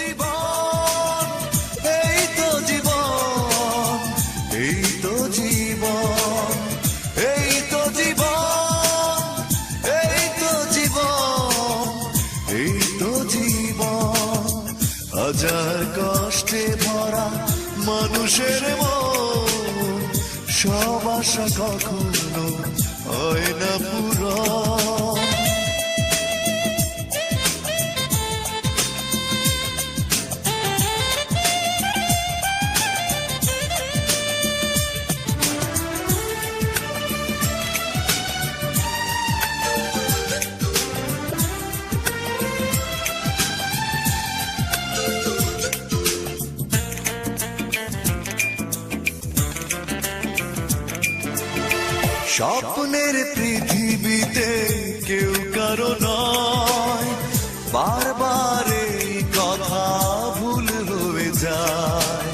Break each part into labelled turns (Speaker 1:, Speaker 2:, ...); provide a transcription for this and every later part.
Speaker 1: জীবন, এই তো জীবন, এই তো জীবন, এই তো জীবন, এই তো জীবন, এই তো জীবন। হাজার কষ্টে ভরা মানুষের মন, সব আশা কখনো হয় না পূরণ। স্বপ্নের পৃথিবীতে কেউ কারো নয়, বারবার এই কথা ভুল হয়ে যায়,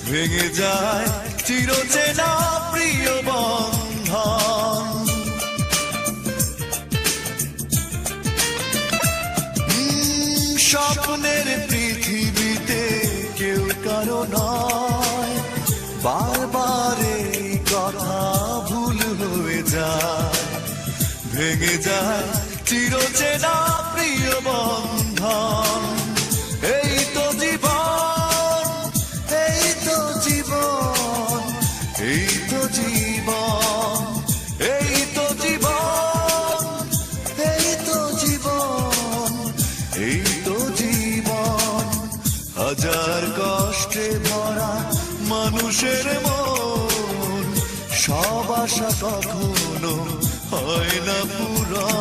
Speaker 1: ভেঙে যায় চিরচেনা প্রিয় বন্ধন। স্বপ্নের পৃথিবীতে কেউ কারো নয়, বারবার এই কথা ভুল হয়ে যায়, ভেঙে যায় চিরচেনা প্রিয় বন্ধন। এই তো জীবন, এই তো জীবন, এই তো জীবন, এই তো জীবন, এই তো জীবন, এই তো জীবন। হাজার কষ্টে ভরা মানুষের মন, সব আশা কখনো হয় না পূরণ।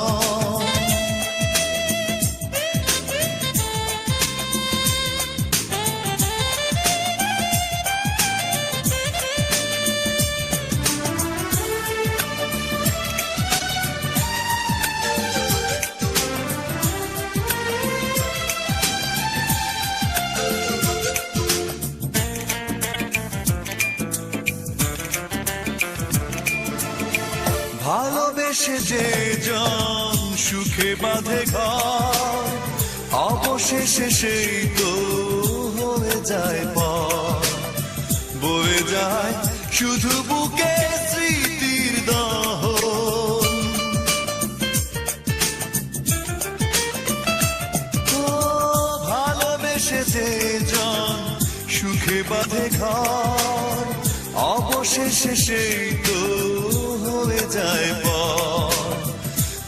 Speaker 1: ভালোবেসে যে জন সুখে বাঁধে ঘর, অবশেষে সেই তো হয়ে যায় পর, বয়ে যায় শুধু বুকে স্মৃতির দহন। ও ভালোবেসে যে জন সুখে বাঁধে ঘর, অবশেষে সেই তো হয়ে যায় পর,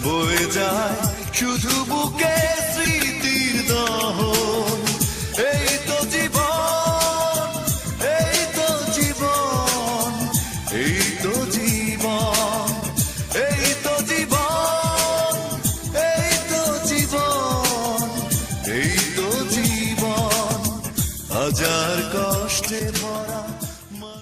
Speaker 1: বয়ে যায় শুধু বুকে স্মৃতির দহন। এই তো জীবন, এই তো জীবন, এই তো জীবন, এই তো জীবন, এই তো জীবন, এই তো জীবন। হাজার কষ্টে ভরা